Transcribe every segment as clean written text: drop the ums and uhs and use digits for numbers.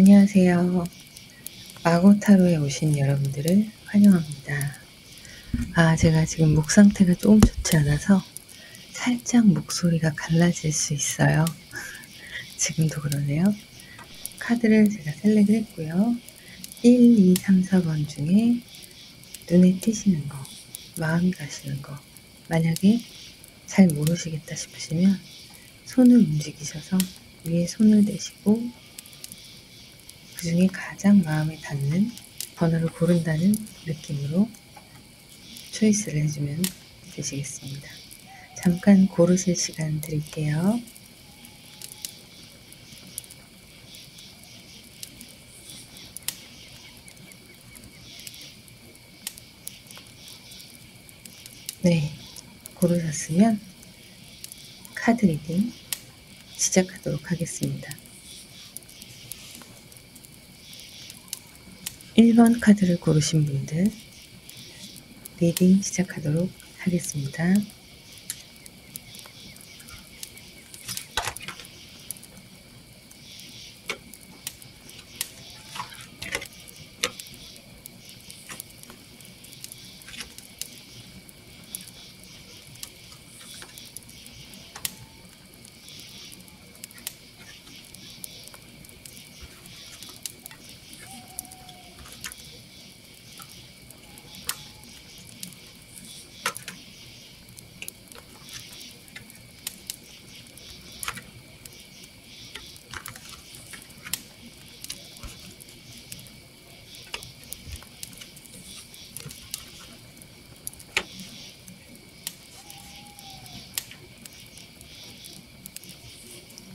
안녕하세요. 마고타로에 오신 여러분들을 환영합니다. 제가 지금 목 상태가 조금 좋지 않아서 살짝 목소리가 갈라질 수 있어요. 지금도 그러네요. 카드를 제가 셀렉을 했고요. 1, 2, 3, 4번 중에 눈에 띄시는 거, 마음이 가시는 거, 만약에 잘 모르시겠다 싶으시면 손을 움직이셔서 위에 손을 대시고 그 중에 가장 마음에 닿는 번호를 고른다는 느낌으로 초이스를 해주면 되시겠습니다. 잠깐 고르실 시간 드릴게요. 네, 고르셨으면 카드 리딩 시작하도록 하겠습니다. 1번 카드를 고르신 분들 리딩 시작하도록 하겠습니다.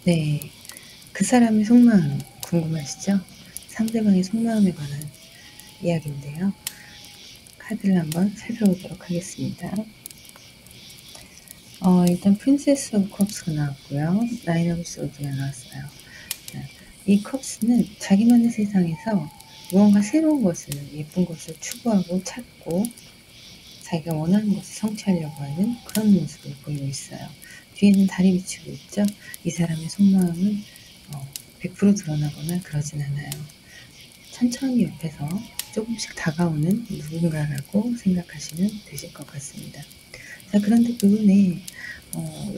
네, 그 사람의 속마음 궁금하시죠? 상대방의 속마음에 관한 이야기인데요. 카드를 한번 살펴보도록 하겠습니다. 일단 프린세스 오브 컵스가 나왔고요. 나인 오브 소드가 나왔어요. 이 컵스는 자기만의 세상에서 무언가 새로운 것을, 예쁜 것을 추구하고 찾고 자기가 원하는 것을 성취하려고 하는 그런 모습을 보이고 있어요. 뒤에는 달이 비치고 있죠. 이 사람의 속마음은 100% 드러나거나 그러진 않아요. 천천히 옆에서 조금씩 다가오는 누군가라고 생각하시면 되실 것 같습니다. 자, 그런데 그분의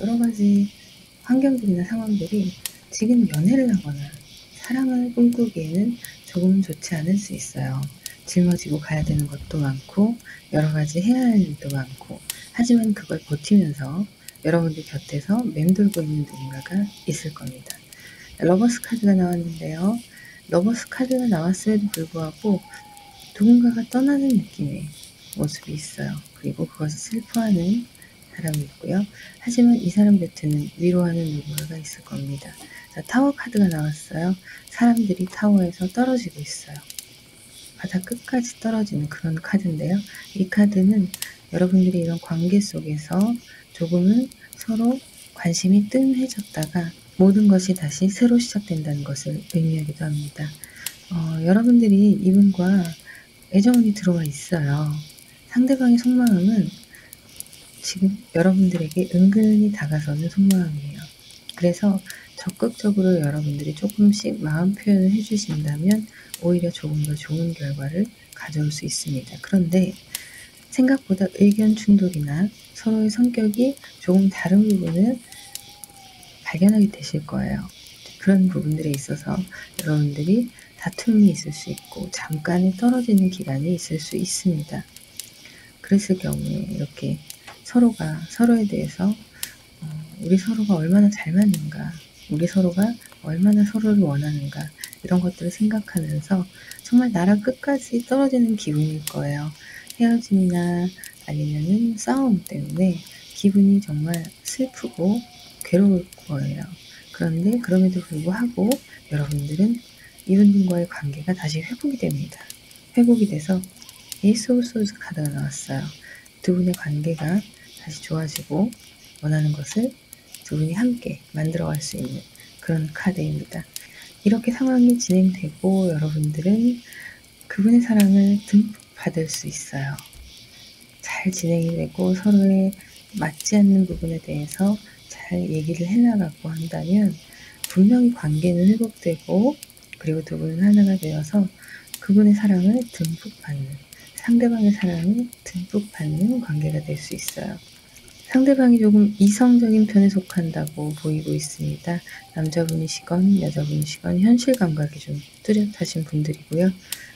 여러 가지 환경들이나 상황들이 지금 연애를 하거나 사랑을 꿈꾸기에는 조금 좋지 않을 수 있어요. 짊어지고 가야 되는 것도 많고 여러 가지 해야 할 일도 많고, 하지만 그걸 버티면서 여러분들 곁에서 맴돌고 있는 누군가가 있을 겁니다. 러버스 카드가 나왔는데요. 러버스 카드가 나왔음에도 불구하고 누군가가 떠나는 느낌의 모습이 있어요. 그리고 그것을 슬퍼하는 사람이 있고요. 하지만 이 사람 곁에는 위로하는 누군가가 있을 겁니다. 자, 타워 카드가 나왔어요. 사람들이 타워에서 떨어지고 있어요. 바닥 끝까지 떨어지는 그런 카드인데요. 이 카드는 여러분들이 이런 관계 속에서 조금은 서로 관심이 뜸해졌다가 모든 것이 다시 새로 시작된다는 것을 의미하기도 합니다. 여러분들이 이분과 애정이 들어와 있어요. 상대방의 속마음은 지금 여러분들에게 은근히 다가서는 속마음이에요. 그래서 적극적으로 여러분들이 조금씩 마음 표현을 해주신다면 오히려 조금 더 좋은 결과를 가져올 수 있습니다. 그런데 생각보다 의견 충돌이나 서로의 성격이 조금 다른 부분을 발견하게 되실 거예요. 그런 부분들에 있어서 여러분들이 다툼이 있을 수 있고 잠깐의 떨어지는 기간이 있을 수 있습니다. 그랬을 경우에 이렇게 서로가 서로에 대해서 우리 서로가 얼마나 잘 맞는가, 우리 서로가 얼마나 서로를 원하는가, 이런 것들을 생각하면서 정말 나라 끝까지 떨어지는 기분일 거예요. 헤어짐이나 아니면은 싸움 때문에 기분이 정말 슬프고 괴로울 거예요. 그런데 그럼에도 불구하고 여러분들은 이분들과의 관계가 다시 회복이 됩니다. 회복이 돼서 에이스 오브 소드 카드가 나왔어요. 두 분의 관계가 다시 좋아지고 원하는 것을 두 분이 함께 만들어갈 수 있는 그런 카드입니다. 이렇게 상황이 진행되고 여러분들은 그분의 사랑을 듬뿍 받을 수 있어요. 잘 진행이 되고 서로의 맞지 않는 부분에 대해서 잘 얘기를 해나가고 한다면 분명히 관계는 회복되고 그리고 두 분은 하나가 되어서 그분의 사랑을 듬뿍 받는, 상대방의 사랑을 듬뿍 받는 관계가 될 수 있어요. 상대방이 조금 이성적인 편에 속한다고 보이고 있습니다. 남자분이시건 여자분이시건 현실 감각이 좀 뚜렷하신 분들이고요.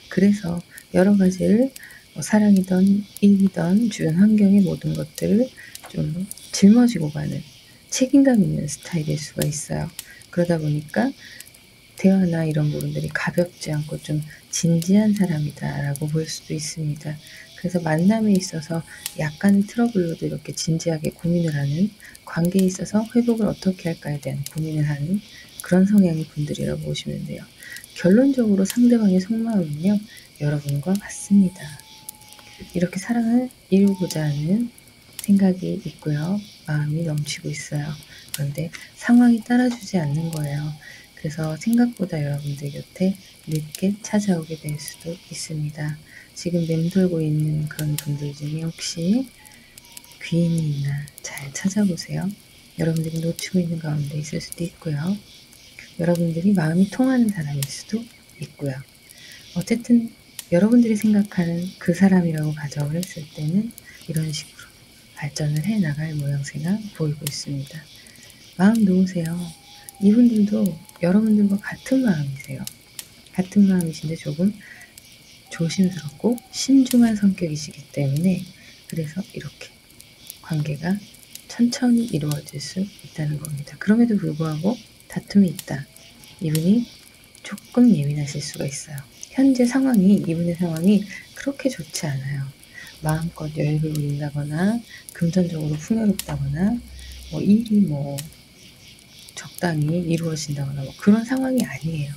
그래서 여러 가지를 사랑이든 일이든 주변 환경의 모든 것들을 좀 짊어지고 가는 책임감 있는 스타일일 수가 있어요. 그러다 보니까 대화나 이런 부분들이 가볍지 않고 좀 진지한 사람이다라고 볼 수도 있습니다. 그래서 만남에 있어서 약간의 트러블로도 이렇게 진지하게 고민을 하는, 관계에 있어서 회복을 어떻게 할까에 대한 고민을 하는 그런 성향의 분들이라고 보시면 돼요. 결론적으로 상대방의 속마음은요, 여러분과 같습니다. 이렇게 사랑을 이루고자 하는 생각이 있고요. 마음이 넘치고 있어요. 그런데 상황이 따라주지 않는 거예요. 그래서 생각보다 여러분들 곁에 늦게 찾아오게 될 수도 있습니다. 지금 맴돌고 있는 그런 분들 중에 혹시 귀인이 있나 잘 찾아보세요. 여러분들이 놓치고 있는 가운데 있을 수도 있고요. 여러분들이 마음이 통하는 사람일 수도 있고요. 어쨌든 여러분들이 생각하는 그 사람이라고 가정을 했을 때는 이런 식으로 발전을 해 나갈 모양새가 보이고 있습니다. 마음 놓으세요. 이분들도 여러분들과 같은 마음이세요. 같은 마음이신데 조금 조심스럽고 신중한 성격이시기 때문에 그래서 이렇게 관계가 천천히 이루어질 수 있다는 겁니다. 그럼에도 불구하고 다툼이 있다. 이분이 조금 예민하실 수가 있어요. 현재 상황이, 이분의 상황이 그렇게 좋지 않아요. 마음껏 여유를 부린다거나 금전적으로 풍요롭다거나 일이 적당히 이루어진다거나 그런 상황이 아니에요.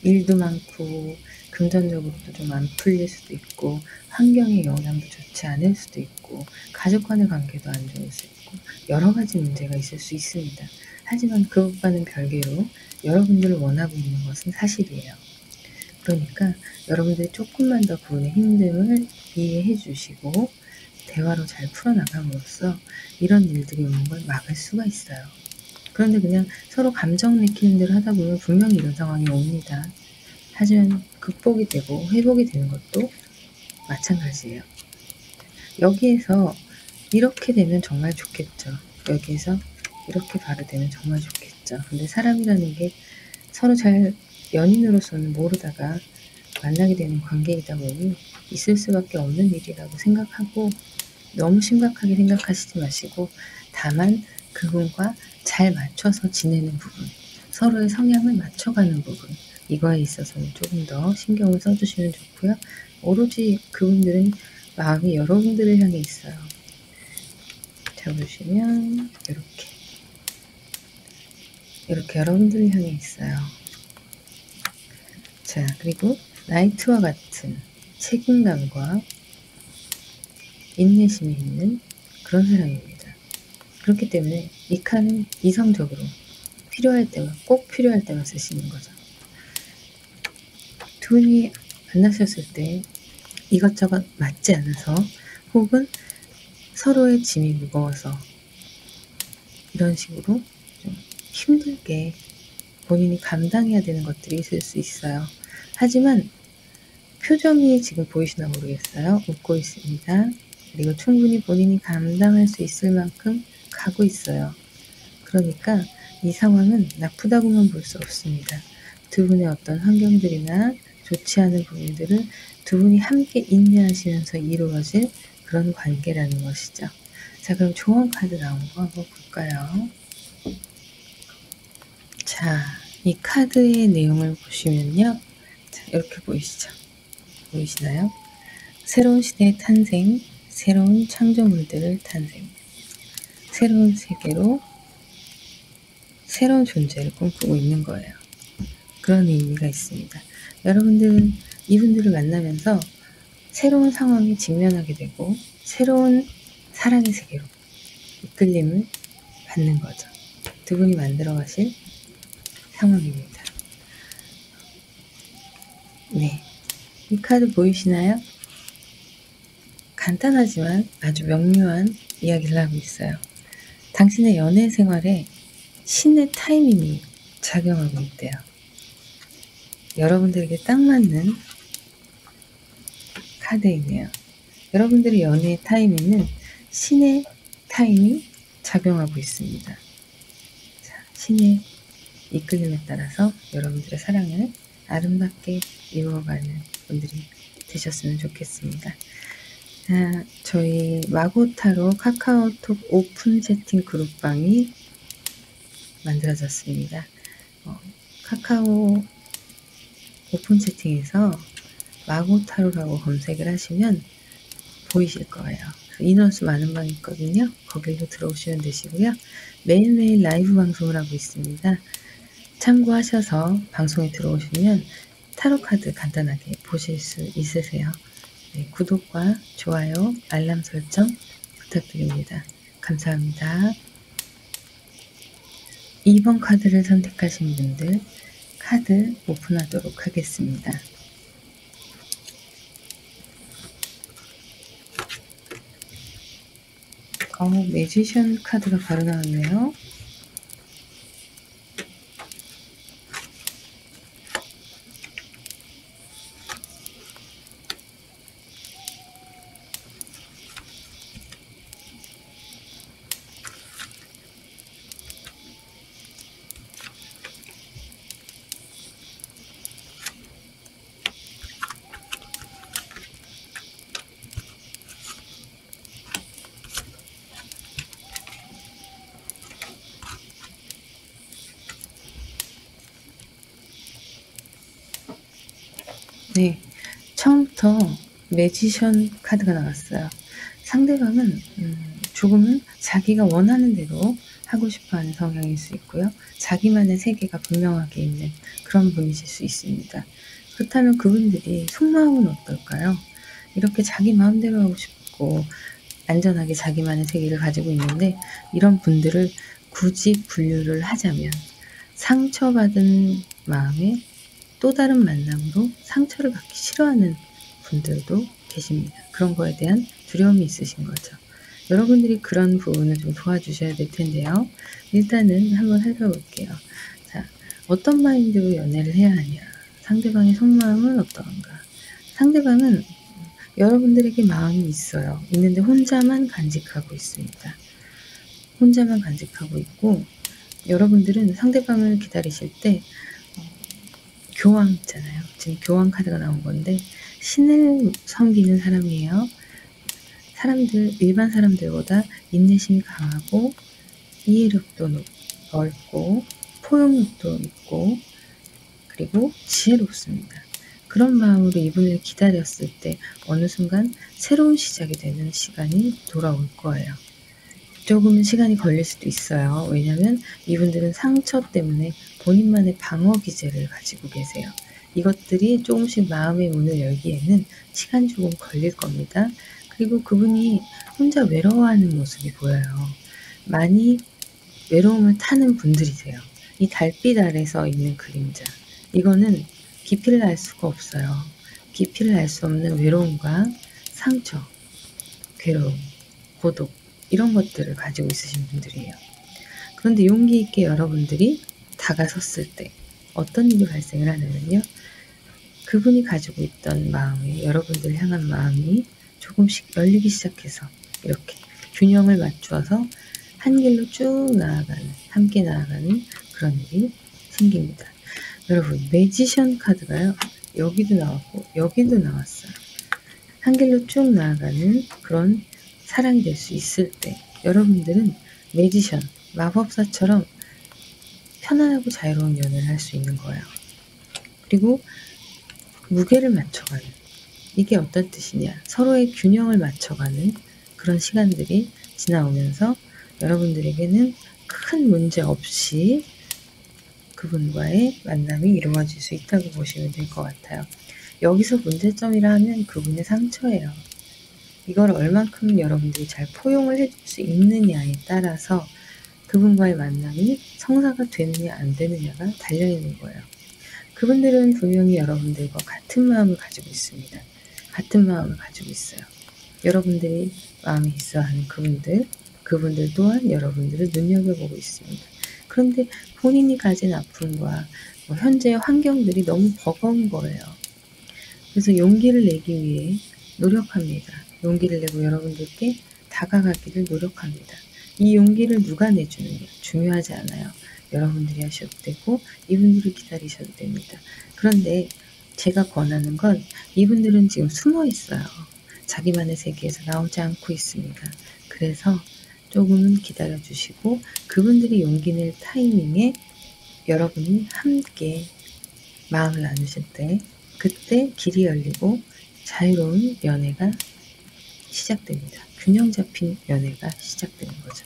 일도 많고 금전적으로도 좀 안 풀릴 수도 있고 환경의 영향도 좋지 않을 수도 있고 가족 간의 관계도 안 좋을 수 있고 여러 가지 문제가 있을 수 있습니다. 하지만 그것과는 별개로 여러분들을 원하고 있는 것은 사실이에요. 그러니까 여러분들이 조금만 더 그분의 힘듦을 이해해 주시고 대화로 잘 풀어나감으로써 이런 일들이 오는 걸 막을 수가 있어요. 그런데 그냥 서로 감정 내키는 대로 하다 보면 분명히 이런 상황이 옵니다. 하지만 극복이 되고 회복이 되는 것도 마찬가지예요. 여기에서 이렇게 되면 정말 좋겠죠. 여기에서 이렇게 바로 되면 정말 좋겠죠. 근데 사람이라는 게 서로 잘 연인으로서는 모르다가 만나게 되는 관계이다 보니 있을 수밖에 없는 일이라고 생각하고 너무 심각하게 생각하시지 마시고 다만 그분과 잘 맞춰서 지내는 부분, 서로의 성향을 맞춰가는 부분, 이거에 있어서는 조금 더 신경을 써주시면 좋고요. 오로지 그분들은 마음이 여러분들을 향해 있어요. 자, 보시면 이렇게 여러분들을 향해 있어요. 자, 그리고 나이트와 같은 책임감과 인내심이 있는 그런 사람입니다. 그렇기 때문에 이 칸은 이성적으로 필요할 때만, 꼭 필요할 때만 쓰시는 거죠. 두 분이 만나셨을 때 이것저것 맞지 않아서 혹은 서로의 짐이 무거워서 이런 식으로 좀 힘들게 본인이 감당해야 되는 것들이 있을 수 있어요. 하지만 표정이 지금 보이시나 모르겠어요. 웃고 있습니다. 그리고 충분히 본인이 감당할 수 있을 만큼 가고 있어요. 그러니까 이 상황은 나쁘다고만 볼 수 없습니다. 두 분의 어떤 환경들이나 좋지 않은 부분들을 두 분이 함께 인내하시면서 이루어질 그런 관계라는 것이죠. 자, 그럼 조언 카드 나온 거 한번 볼까요? 자, 이 카드의 내용을 보시면요. 자, 이렇게 보이시죠? 보이시나요? 새로운 시대의 탄생, 새로운 창조물들을 탄생, 새로운 세계로 새로운 존재를 꿈꾸고 있는 거예요. 그런 의미가 있습니다. 여러분들은 이분들을 만나면서 새로운 상황에 직면하게 되고 새로운 사랑의 세계로 이끌림을 받는 거죠. 두 분이 만들어 가실 상황입니다. 네, 이 카드 보이시나요? 간단하지만 아주 명료한 이야기를 하고 있어요. 당신의 연애 생활에 신의 타이밍이 작용하고 있대요. 여러분들에게 딱 맞는 카드이네요. 여러분들의 연애 타임에는 신의 타임이 작용하고 있습니다. 자, 신의 이끌림에 따라서 여러분들의 사랑을 아름답게 이루어가는 분들이 되셨으면 좋겠습니다. 저희 마고타로 카카오톡 오픈 채팅 그룹방이 만들어졌습니다. 카카오 오픈 채팅에서 마고타로라고 검색을 하시면 보이실 거예요. 인원수 많은 방이 있거든요. 거기로 들어오시면 되시고요. 매일매일 라이브 방송을 하고 있습니다. 참고하셔서 방송에 들어오시면 타로카드 간단하게 보실 수 있으세요. 네, 구독과 좋아요, 알람 설정 부탁드립니다. 감사합니다. 2번 카드를 선택하신 분들 카드 오픈하도록 하겠습니다. 매지션 카드가 바로 나왔네요. 네, 처음부터 매지션 카드가 나왔어요. 상대방은 조금은 자기가 원하는 대로 하고 싶어하는 성향일 수 있고요. 자기만의 세계가 분명하게 있는 그런 분이실 수 있습니다. 그렇다면 그분들이 속마음은 어떨까요? 이렇게 자기 마음대로 하고 싶고 안전하게 자기만의 세계를 가지고 있는데 이런 분들을 굳이 분류를 하자면 상처받은 마음에 또 다른 만남으로 상처를 받기 싫어하는 분들도 계십니다. 그런 거에 대한 두려움이 있으신 거죠. 여러분들이 그런 부분을 좀 도와주셔야 될 텐데요. 일단은 한번 살펴볼게요. 자, 어떤 마인드로 연애를 해야 하냐? 상대방의 속마음은 어떤가? 상대방은 여러분들에게 마음이 있어요. 있는데 혼자만 간직하고 있습니다. 혼자만 간직하고 있고 여러분들은 상대방을 기다리실 때 교황 있잖아요. 지금 교황 카드가 나온 건데 신을 섬기는 사람이에요. 일반 사람들보다 인내심이 강하고 이해력도 넓고 포용력도 있고 그리고 지혜롭습니다. 그런 마음으로 이분을 기다렸을 때 어느 순간 새로운 시작이 되는 시간이 돌아올 거예요. 조금은 시간이 걸릴 수도 있어요. 왜냐하면 이분들은 상처 때문에 본인만의 방어 기제를 가지고 계세요. 이것들이 조금씩 마음의 문을 열기에는 시간이 조금 걸릴 겁니다. 그리고 그분이 혼자 외로워하는 모습이 보여요. 많이 외로움을 타는 분들이세요. 이 달빛 아래서 있는 그림자. 이거는 깊이를 알 수가 없어요. 깊이를 알 수 없는 외로움과 상처, 괴로움, 고독 이런 것들을 가지고 있으신 분들이에요. 그런데 용기 있게 여러분들이 다가섰을 때 어떤 일이 발생을 하냐면요. 그분이 가지고 있던 마음이 여러분들 향한 마음이 조금씩 열리기 시작해서 이렇게 균형을 맞추어서 한 길로 쭉 나아가는 함께 나아가는 그런 일이 생깁니다. 여러분 매지션 카드가요. 여기도 나왔고 여기도 나왔어요. 한 길로 쭉 나아가는 그런 사랑이 될 수 있을 때 여러분들은 매지션, 마법사처럼 편안하고 자유로운 연애를 할 수 있는 거예요. 그리고 무게를 맞춰가는 이게 어떤 뜻이냐 서로의 균형을 맞춰가는 그런 시간들이 지나오면서 여러분들에게는 큰 문제 없이 그분과의 만남이 이루어질 수 있다고 보시면 될 것 같아요. 여기서 문제점이라 하면 그분의 상처예요. 이걸 얼만큼 여러분들이 잘 포용을 해줄 수 있느냐에 따라서 그분과의 만남이 성사가 되느냐 안 되느냐가 달려있는 거예요. 그분들은 분명히 여러분들과 같은 마음을 가지고 있습니다. 같은 마음을 가지고 있어요. 여러분들이 마음에 있어 하는 그분들 또한 여러분들을 눈여겨보고 있습니다. 그런데 본인이 가진 아픔과 뭐 현재의 환경들이 너무 버거운 거예요. 그래서 용기를 내기 위해 노력합니다. 용기를 내고 여러분들께 다가가기를 노력합니다. 이 용기를 누가 내주느냐 중요하지 않아요. 여러분들이 하셔도 되고 이분들을 기다리셔도 됩니다. 그런데 제가 권하는 건 이분들은 지금 숨어 있어요. 자기만의 세계에서 나오지 않고 있습니다. 그래서 조금은 기다려 주시고 그분들이 용기 낼 타이밍에 여러분이 함께 마음을 나누실 때 그때 길이 열리고 자유로운 연애가 시작됩니다. 균형 잡힌 연애가 시작되는 거죠.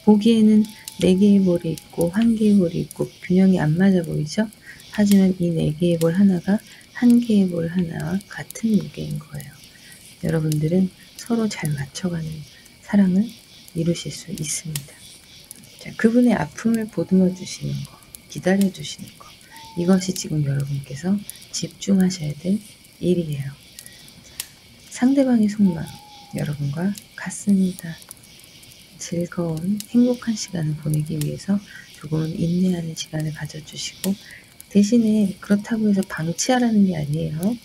보기에는 4개의 볼이 있고 1개의 볼이 있고 균형이 안 맞아 보이죠? 하지만 이 4개의 볼 하나가 1개의 볼 하나와 같은 무게인 거예요. 여러분들은 서로 잘 맞춰가는 사랑을 이루실 수 있습니다. 자, 그분의 아픔을 보듬어 주시는 거, 기다려 주시는 거, 이것이 지금 여러분께서 집중하셔야 될 일이에요. 상대방의 속마음 여러분과 같습니다. 즐거운 행복한 시간을 보내기 위해서 조금은 인내하는 시간을 가져주시고 대신에 그렇다고 해서 방치하라는 게 아니에요.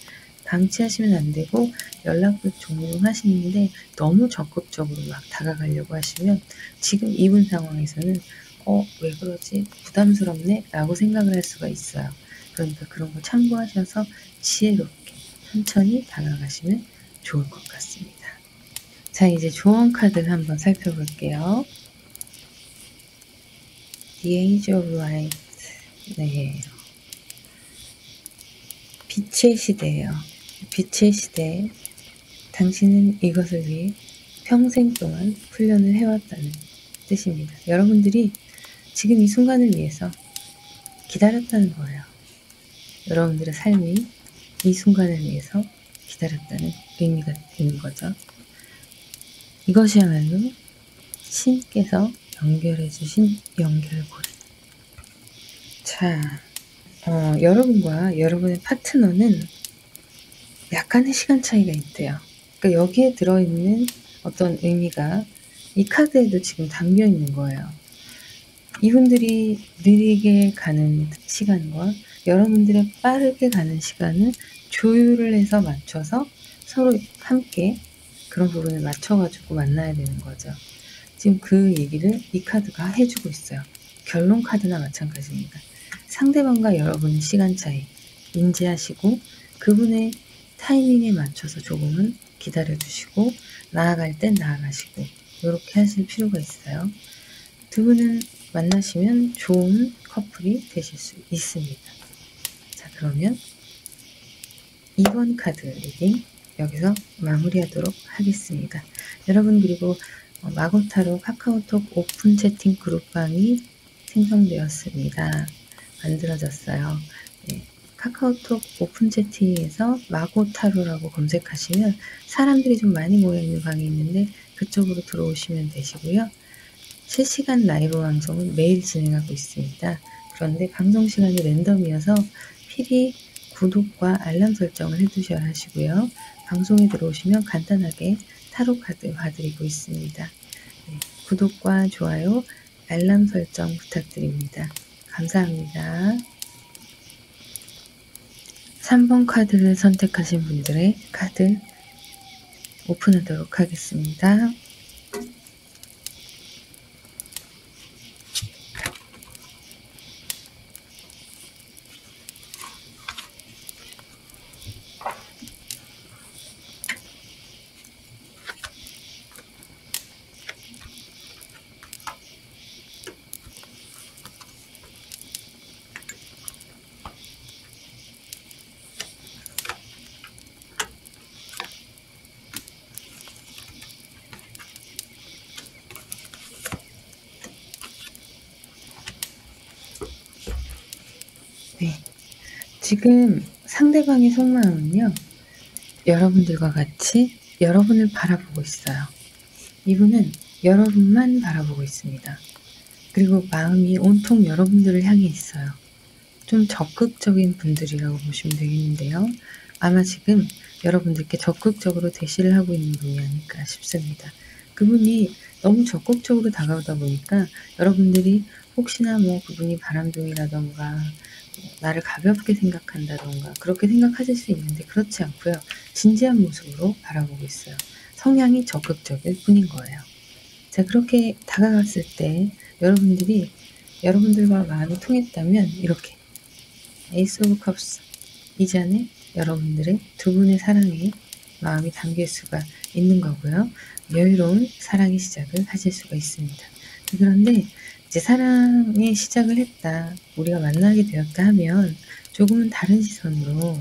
방치하시면 안 되고 연락도 종종 하시는데 너무 적극적으로 막 다가가려고 하시면 지금 이분 상황에서는 왜 그러지? 부담스럽네? 라고 생각을 할 수가 있어요. 그러니까 그런 거 참고하셔서 지혜롭게 천천히 다가가시면 좋을 것 같습니다. 자, 이제 조언 카드를 한번 살펴볼게요. The Age of Light. 네. 빛의 시대예요. 빛의 시대에 당신은 이것을 위해 평생 동안 훈련을 해왔다는 뜻입니다. 여러분들이 지금 이 순간을 위해서 기다렸다는 거예요. 여러분들의 삶이 이 순간을 위해서 기다렸다는 의미가 되는 거죠. 이것이야말로 신께서 연결해 주신 연결고리. 자, 여러분과 여러분의 파트너는 약간의 시간 차이가 있대요. 그러니까 여기에 들어있는 어떤 의미가 이 카드에도 지금 담겨 있는 거예요. 이분들이 느리게 가는 시간과 여러분들의 빠르게 가는 시간을 조율을 해서 맞춰서 서로 함께 그런 부분을 맞춰가지고 만나야 되는 거죠. 지금 그 얘기를 이 카드가 해주고 있어요. 결론 카드나 마찬가지입니다. 상대방과 여러분의 시간 차이 인지하시고 그분의 타이밍에 맞춰서 조금은 기다려주시고 나아갈 땐 나아가시고 이렇게 하실 필요가 있어요. 두 분은 만나시면 좋은 커플이 되실 수 있습니다. 자, 그러면 2번 카드 리딩 여기서 마무리하도록 하겠습니다. 여러분 그리고 마고타로 카카오톡 오픈 채팅 그룹방이 생성되었습니다. 만들어졌어요. 네, 카카오톡 오픈 채팅에서 마고타로라고 검색하시면 사람들이 좀 많이 모여있는 방이 있는데 그쪽으로 들어오시면 되시고요. 실시간 라이브 방송은 매일 진행하고 있습니다. 그런데 방송 시간이 랜덤이어서 필히 구독과 알람 설정을 해두셔야 하시고요. 방송에 들어오시면 간단하게 타로 카드 봐드리고 있습니다. 네, 구독과 좋아요, 알람 설정 부탁드립니다. 감사합니다. 3번 카드를 선택하신 분들의 카드 오픈하도록 하겠습니다. 네, 지금 상대방의 속마음은요. 여러분들과 같이 여러분을 바라보고 있어요. 이분은 여러분만 바라보고 있습니다. 그리고 마음이 온통 여러분들을 향해 있어요. 좀 적극적인 분들이라고 보시면 되겠는데요. 아마 지금 여러분들께 적극적으로 대시를 하고 있는 분이 아닐까 싶습니다. 그분이 너무 적극적으로 다가오다 보니까 여러분들이 혹시나 뭐 그분이 바람둥이라던가 나를 가볍게 생각한다던가 그렇게 생각하실 수 있는데 그렇지 않고요. 진지한 모습으로 바라보고 있어요. 성향이 적극적일 뿐인 거예요. 자, 그렇게 다가갔을 때 여러분들이 여러분들과 마음이 통했다면 이렇게 에이스 오브 컵스 이 잔에 여러분들의 두 분의 사랑에 마음이 담길 수가 있는 거고요. 여유로운 사랑의 시작을 하실 수가 있습니다. 그런데 이제 사랑의 시작을 했다, 우리가 만나게 되었다 하면 조금은 다른 시선으로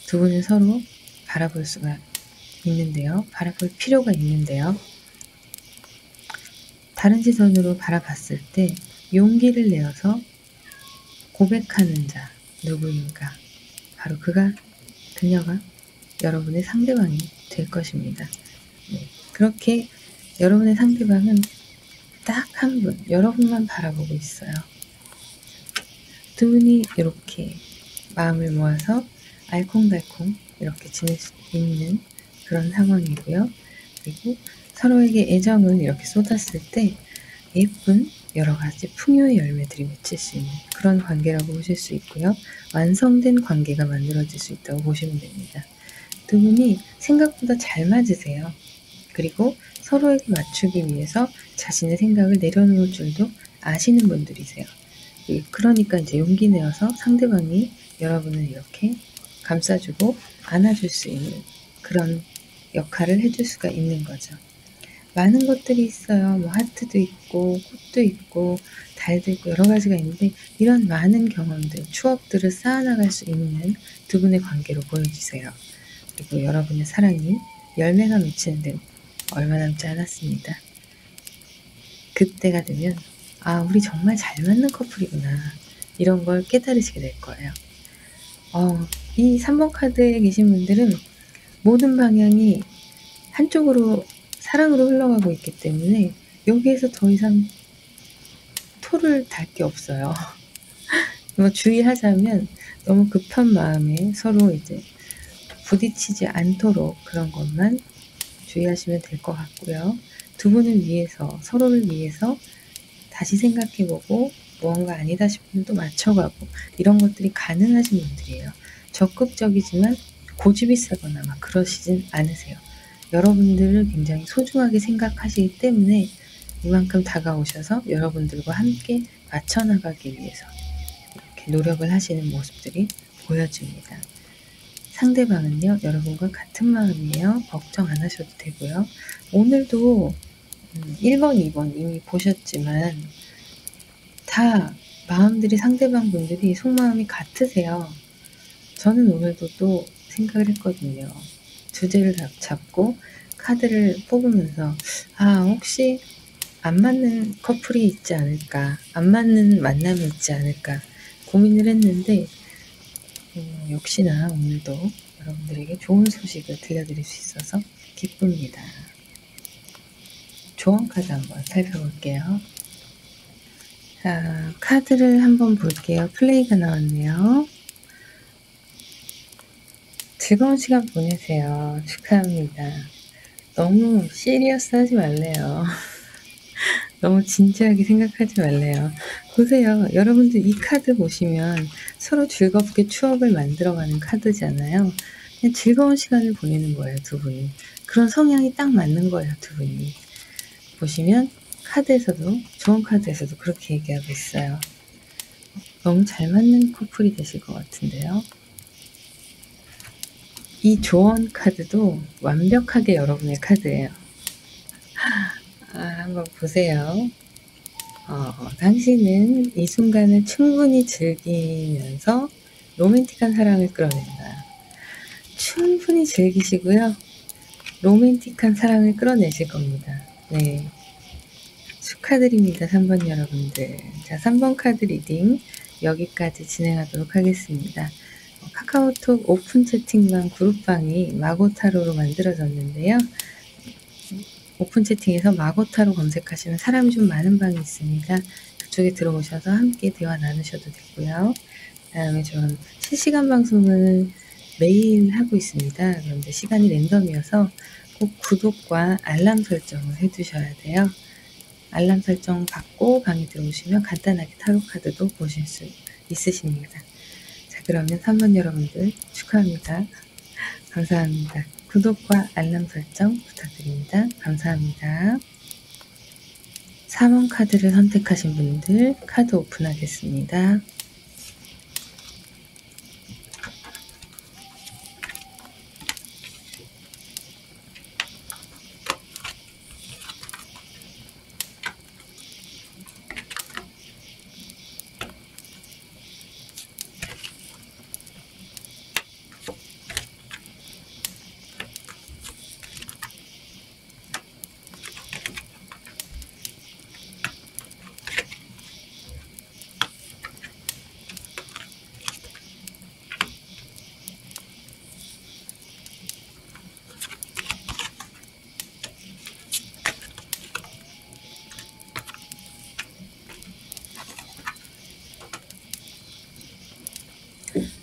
두 분은 서로 바라볼 수가 있는데요. 바라볼 필요가 있는데요. 다른 시선으로 바라봤을 때 용기를 내어서 고백하는 자 누구인가? 바로 그녀가 여러분의 상대방이 될 것입니다. 네, 그렇게 여러분의 상대방은 딱 한 분, 여러분만 바라보고 있어요. 두 분이 이렇게 마음을 모아서 알콩달콩 이렇게 지낼 수 있는 그런 상황이고요. 그리고 서로에게 애정을 이렇게 쏟았을 때 예쁜 여러 가지 풍요의 열매들이 맺힐 수 있는 그런 관계라고 보실 수 있고요. 완성된 관계가 만들어질 수 있다고 보시면 됩니다. 두 분이 생각보다 잘 맞으세요. 그리고 서로에게 맞추기 위해서 자신의 생각을 내려놓을 줄도 아시는 분들이세요. 그러니까 이제 용기 내어서 상대방이 여러분을 이렇게 감싸주고 안아줄 수 있는 그런 역할을 해줄 수가 있는 거죠. 많은 것들이 있어요. 뭐 하트도 있고 꽃도 있고 달도 있고 여러 가지가 있는데 이런 많은 경험들, 추억들을 쌓아나갈 수 있는 두 분의 관계로 보여주세요. 그리고 여러분의 사랑이 열매가 맺히는 데 얼마 남지 않았습니다. 그때가 되면 아, 우리 정말 잘 맞는 커플이구나, 이런 걸 깨달으시게 될 거예요. 이 3번 카드에 계신 분들은 모든 방향이 한쪽으로 사랑으로 흘러가고 있기 때문에 여기에서 더 이상 토를 달 게 없어요. 뭐 주의하자면 너무 급한 마음에 서로 이제 부딪히지 않도록 그런 것만 주의하시면 될 것 같고요. 두 분을 위해서, 서로를 위해서 다시 생각해보고 무언가 아니다 싶으면 또 맞춰가고 이런 것들이 가능하신 분들이에요. 적극적이지만 고집이 세거나 막 그러시진 않으세요. 여러분들을 굉장히 소중하게 생각하시기 때문에 이만큼 다가오셔서 여러분들과 함께 맞춰나가기 위해서 이렇게 노력을 하시는 모습들이 보여집니다. 상대방은요, 여러분과 같은 마음이에요. 걱정 안 하셔도 되고요. 오늘도 1번, 2번 이미 보셨지만 다 마음들이, 상대방 분들이 속마음이 같으세요. 저는 오늘도 또 생각을 했거든요. 주제를 잡고 카드를 뽑으면서 혹시 안 맞는 커플이 있지 않을까, 안 맞는 만남이 있지 않을까 고민을 했는데 역시나 오늘도 여러분들에게 좋은 소식을 들려드릴 수 있어서 기쁩니다. 조언 카드 한번 살펴볼게요. 자, 카드를 한번 볼게요. 플레이가 나왔네요. 즐거운 시간 보내세요. 축하합니다. 너무 시리어스 하지 말래요. 너무 진지하게 생각하지 말래요. 보세요. 여러분들 이 카드 보시면 서로 즐겁게 추억을 만들어가는 카드잖아요. 그냥 즐거운 시간을 보내는 거예요, 두 분이. 그런 성향이 딱 맞는 거예요, 두 분이. 보시면 카드에서도, 좋은 카드에서도 그렇게 얘기하고 있어요. 너무 잘 맞는 커플이 되실 것 같은데요. 이 조언 카드도 완벽하게 여러분의 카드예요. 한번 보세요. 당신은 이 순간을 충분히 즐기면서 로맨틱한 사랑을 끌어낸다. 충분히 즐기시고요. 로맨틱한 사랑을 끌어내실 겁니다. 네, 축하드립니다. 3번 여러분들. 자, 3번 카드 리딩 여기까지 진행하도록 하겠습니다. 카카오톡 오픈 채팅방 그룹방이 마고타로로 만들어졌는데요. 오픈 채팅에서 마고타로 검색하시면 사람이 좀 많은 방이 있습니다. 그쪽에 들어오셔서 함께 대화 나누셔도 되고요. 그 다음에 저는 실시간 방송을 매일 하고 있습니다. 그런데 시간이 랜덤이어서 꼭 구독과 알람 설정을 해두셔야 돼요. 알람 설정 받고 방에 들어오시면 간단하게 타로 카드도 보실 수 있으십니다. 자, 그러면 3번 여러분들 축하합니다. 감사합니다. 구독과 알람 설정 부탁드립니다. 감사합니다. 4번 카드를 선택하신 분들 카드 오픈하겠습니다.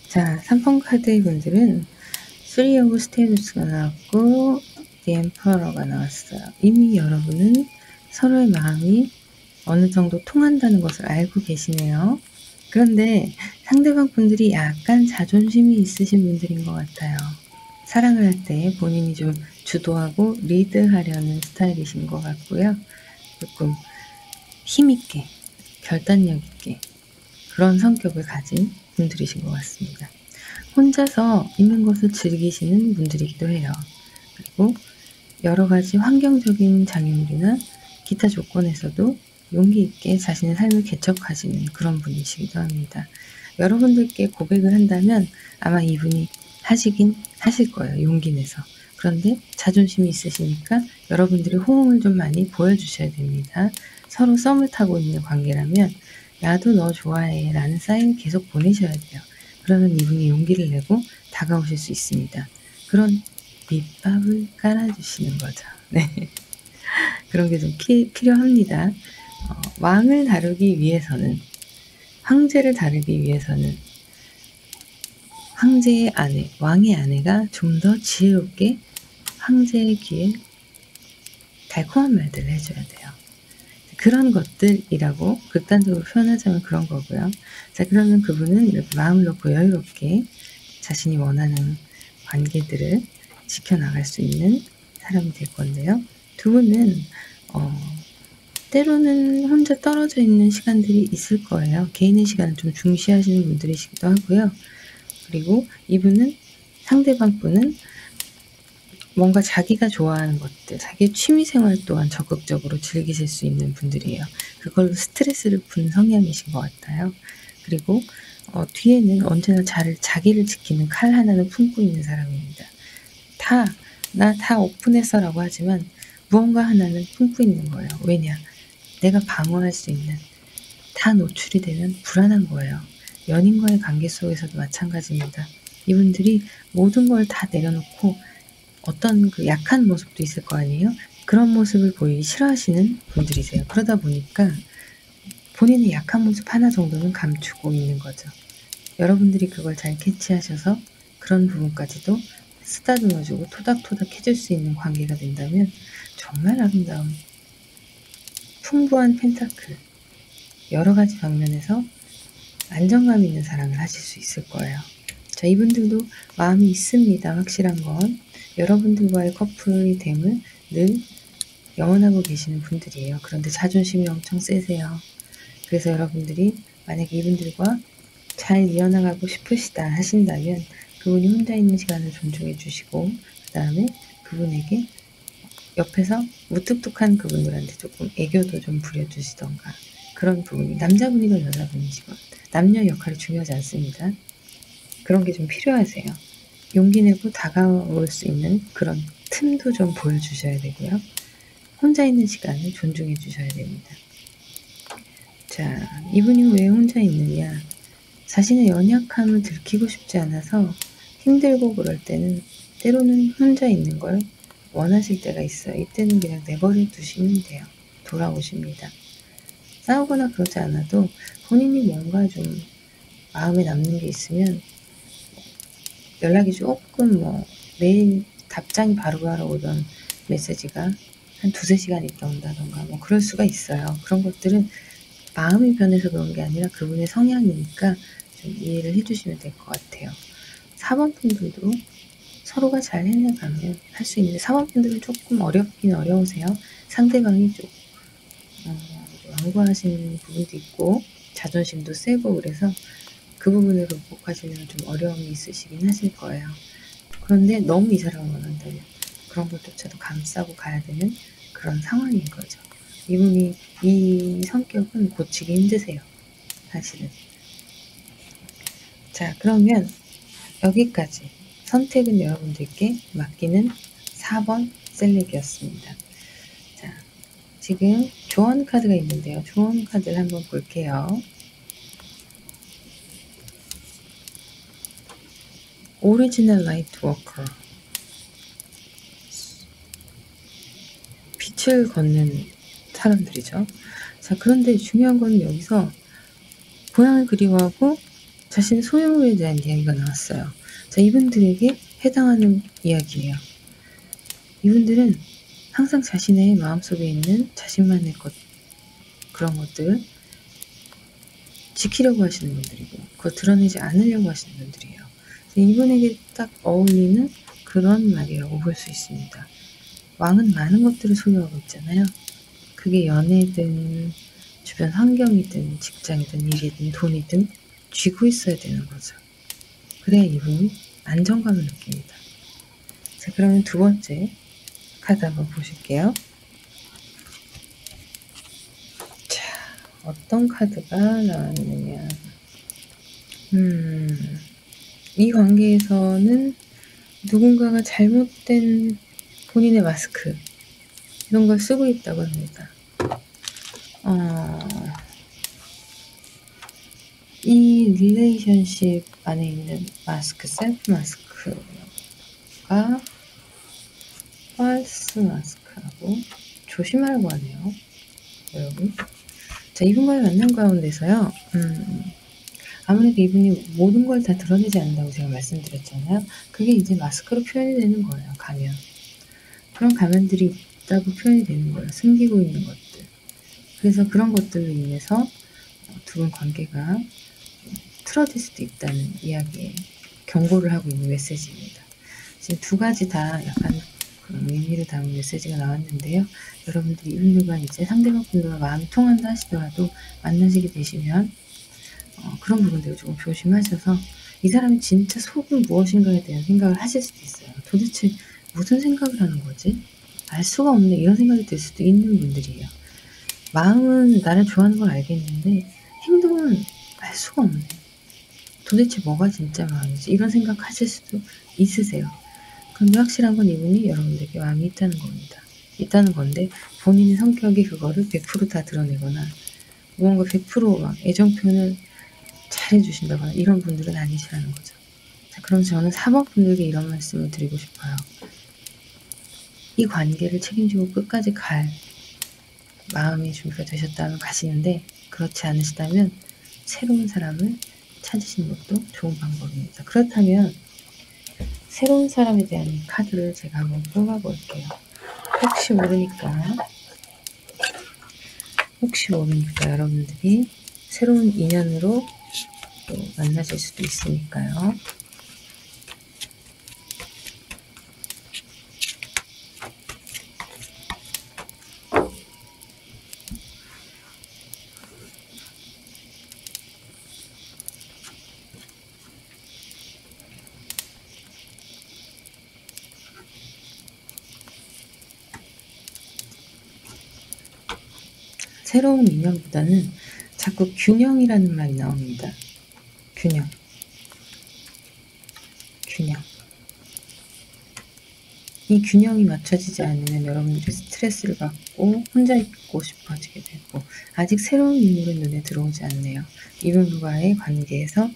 자, 3번 카드의 분들은 3 of Statues가 나왔고 The Emperor가 나왔어요. 이미 여러분은 서로의 마음이 어느 정도 통한다는 것을 알고 계시네요. 그런데 상대방 분들이 약간 자존심이 있으신 분들인 것 같아요. 사랑을 할 때 본인이 좀 주도하고 리드하려는 스타일이신 것 같고요. 조금 힘있게, 결단력 있게 그런 성격을 가진 분들이신 것 같습니다. 혼자서 있는 것을 즐기시는 분들이기도 해요. 그리고 여러 가지 환경적인 장애물이나 기타 조건에서도 용기 있게 자신의 삶을 개척하시는 그런 분이시기도 합니다. 여러분들께 고백을 한다면 아마 이분이 하시긴 하실 거예요. 용기 내서. 그런데 자존심이 있으시니까 여러분들이 호응을 좀 많이 보여주셔야 됩니다. 서로 썸을 타고 있는 관계라면 나도 너 좋아해 라는 사인을 계속 보내셔야 돼요. 그러면 이분이 용기를 내고 다가오실 수 있습니다. 그런 밑밥을 깔아주시는 거죠. 네. 그런 게 좀 필요합니다. 왕을 다루기 위해서는, 황제를 다루기 위해서는 황제의 아내, 왕의 아내가 좀 더 지혜롭게 황제의 귀에 달콤한 말들을 해줘야 돼요. 그런 것들이라고 극단적으로 표현하자면 그런 거고요. 자, 그러면 그분은 이렇게 마음을 놓고 여유롭게 자신이 원하는 관계들을 지켜나갈 수 있는 사람이 될 건데요. 두 분은 때로는 혼자 떨어져 있는 시간들이 있을 거예요. 개인의 시간을 좀 중시하시는 분들이시기도 하고요. 그리고 이분은 상대방 분은 뭔가 자기가 좋아하는 것들, 자기의 취미생활 또한 적극적으로 즐기실 수 있는 분들이에요. 그걸로 스트레스를 푼 성향이신 것 같아요. 그리고 뒤에는 언제나 자기를 지키는 칼 하나는 품고 있는 사람입니다. 나 다 오픈했어 라고 하지만 무언가 하나는 품고 있는 거예요. 왜냐? 내가 방어할 수 있는, 다 노출이 되면 불안한 거예요. 연인과의 관계 속에서도 마찬가지입니다. 이분들이 모든 걸 다 내려놓고 어떤 그 약한 모습도 있을 거 아니에요? 그런 모습을 보이기 싫어하시는 분들이세요. 그러다 보니까 본인의 약한 모습 하나 정도는 감추고 있는 거죠. 여러분들이 그걸 잘 캐치하셔서 그런 부분까지도 쓰다듬어주고 토닥토닥 해줄 수 있는 관계가 된다면 정말 아름다운 풍부한 펜타클, 여러 가지 방면에서 안정감 있는 사랑을 하실 수 있을 거예요. 자, 이분들도 마음이 있습니다. 확실한 건 여러분들과의 커플의 됨을 늘 영원하고 계시는 분들이에요. 그런데 자존심이 엄청 세세요. 그래서 여러분들이 만약에 이분들과 잘 이어나가고 싶으시다 하신다면 그분이 혼자 있는 시간을 존중해 주시고 그 다음에 그분에게 옆에서 무뚝뚝한 그분들한테 조금 애교도 좀 부려주시던가 그런 부분이, 남자분이건 여자분이시건 남녀 역할이 중요하지 않습니다. 그런 게 좀 필요하세요. 용기 내고 다가올 수 있는 그런 틈도 좀 보여주셔야 되고요. 혼자 있는 시간을 존중해 주셔야 됩니다. 자, 이분이 왜 혼자 있느냐? 자신의 연약함을 들키고 싶지 않아서 힘들고 그럴 때는 때로는 혼자 있는 걸 원하실 때가 있어요. 이때는 그냥 내버려 두시면 돼요. 돌아오십니다. 싸우거나 그러지 않아도 본인이 뭔가 좀 마음에 남는 게 있으면 연락이 조금 매일 답장이 바로바로 오던 메시지가 한 2~3시간 있다 온다던가 뭐 그럴 수가 있어요. 그런 것들은 마음이 변해서 그런 게 아니라 그분의 성향이니까 좀 이해를 해주시면 될 것 같아요. 4번 분들도 서로가 잘 해나가면 할 수 있는데 4번 분들은 조금 어렵긴 어려우세요. 상대방이 좀 완고하신 부분도 있고 자존심도 세고 그래서 그 부분을 극복하시려면 좀 어려움이 있으시긴 하실 거예요. 그런데 너무 이 사람을 원한다면 그런 것조차도 감싸고 가야 되는 그런 상황인 거죠. 이분이 이 성격은 고치기 힘드세요. 사실은. 자, 그러면 여기까지 선택은 여러분들께 맡기는 4번 셀렉이었습니다. 자, 지금 조언 카드가 있는데요. 조언 카드를 한번 볼게요. 오리지널 라이트 워커, 빛을 걷는 사람들이죠. 자, 그런데 중요한 건 여기서 고향을 그리워하고 자신의 소유물에 대한 이야기가 나왔어요. 자, 이분들에게 해당하는 이야기예요. 이분들은 항상 자신의 마음속에 있는 자신만의 것, 그런 것들 지키려고 하시는 분들이고 그걸 드러내지 않으려고 하시는 분들이에요. 이분에게 딱 어울리는 그런 말이라고 볼 수 있습니다. 왕은 많은 것들을 소유하고 있잖아요. 그게 연애든 주변 환경이든 직장이든 일이든 돈이든 쥐고 있어야 되는 거죠. 그래야 이분이 안정감을 느낍니다. 자, 그러면 두 번째 카드 한번 보실게요. 자, 어떤 카드가 나왔느냐. 이 관계에서는 누군가가 잘못된 본인의 마스크 이런 걸 쓰고 있다고 합니다. 이 릴레이션십 안에 있는 마스크, 셀프 마스크가 false 마스크라고 조심하라고 하네요. 여러분. 자, 이분과의 만남 가운데서요. 아무래도 이분이 모든 걸 다 드러내지 않는다고 제가 말씀드렸잖아요. 그게 이제 마스크로 표현이 되는 거예요. 가면. 그런 가면들이 있다고 표현이 되는 거예요. 숨기고 있는 것들. 그래서 그런 것들로 인해서 두 분 관계가 틀어질 수도 있다는 이야기에 경고를 하고 있는 메시지입니다. 지금 두 가지 다 약간 그런 의미를 담은 메시지가 나왔는데요. 여러분들이 이분들과 이제 상대방 분들과 마음이 통한다 하시더라도 만나시게 되시면 그런 부분들을 조금 조심하셔서 이 사람이 진짜 속은 무엇인가에 대한 생각을 하실 수도 있어요. 도대체 무슨 생각을 하는 거지? 알 수가 없네. 이런 생각이 들 수도 있는 분들이에요. 마음은 나를 좋아하는 걸 알겠는데 행동은 알 수가 없네. 도대체 뭐가 진짜 마음이지? 이런 생각하실 수도 있으세요. 그런데 확실한 건 이분이 여러분들에게 마음이 있다는 겁니다. 있다는 건데 본인의 성격이 그거를 100%다 드러내거나 무언가 100%막 애정 표현을 잘해주신다거나 이런 분들은 아니시라는 거죠. 자, 그럼 저는 4번 분들에게 이런 말씀을 드리고 싶어요. 이 관계를 책임지고 끝까지 갈 마음의 준비가 되셨다면 가시는데 그렇지 않으시다면 새로운 사람을 찾으시는 것도 좋은 방법입니다. 그렇다면 새로운 사람에 대한 카드를 제가 한번 뽑아볼게요. 혹시 모르니까 여러분들이 새로운 인연으로 또 만나실 수도 있으니까요. 새로운 인연보다는 자꾸 균형이라는 말이 나옵니다. 균형. 이 균형이 맞춰지지 않으면 여러분들이 스트레스를 받고 혼자 있고 싶어지게 되고 아직 새로운 인물은 눈에 들어오지 않네요. 이분과의 관계에서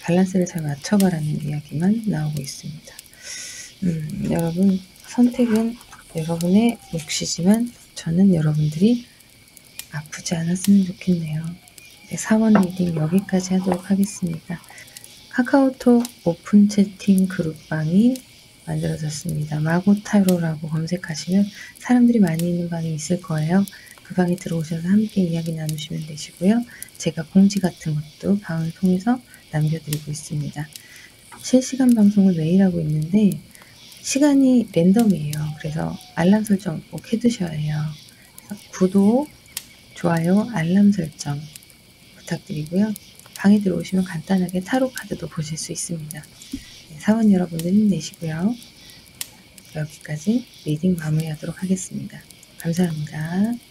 밸런스를 잘 맞춰가라는 이야기만 나오고 있습니다. 여러분 선택은 여러분의 몫이지만 저는 여러분들이 아프지 않았으면 좋겠네요. 네, 4번 리딩 여기까지 하도록 하겠습니다. 카카오톡 오픈 채팅 그룹방이 만들어졌습니다. 마고타로라고 검색하시면 사람들이 많이 있는 방이 있을 거예요. 그 방에 들어오셔서 함께 이야기 나누시면 되시고요. 제가 공지 같은 것도 방을 통해서 남겨드리고 있습니다. 실시간 방송을 매일 하고 있는데 시간이 랜덤이에요. 그래서 알람 설정 꼭 해두셔야 해요. 구독, 좋아요, 알람 설정 부탁드리고요. 방에 들어오시면 간단하게 타로 카드도 보실 수 있습니다. 사원 여러분들 힘내시고요. 여기까지 리딩 마무리하도록 하겠습니다. 감사합니다.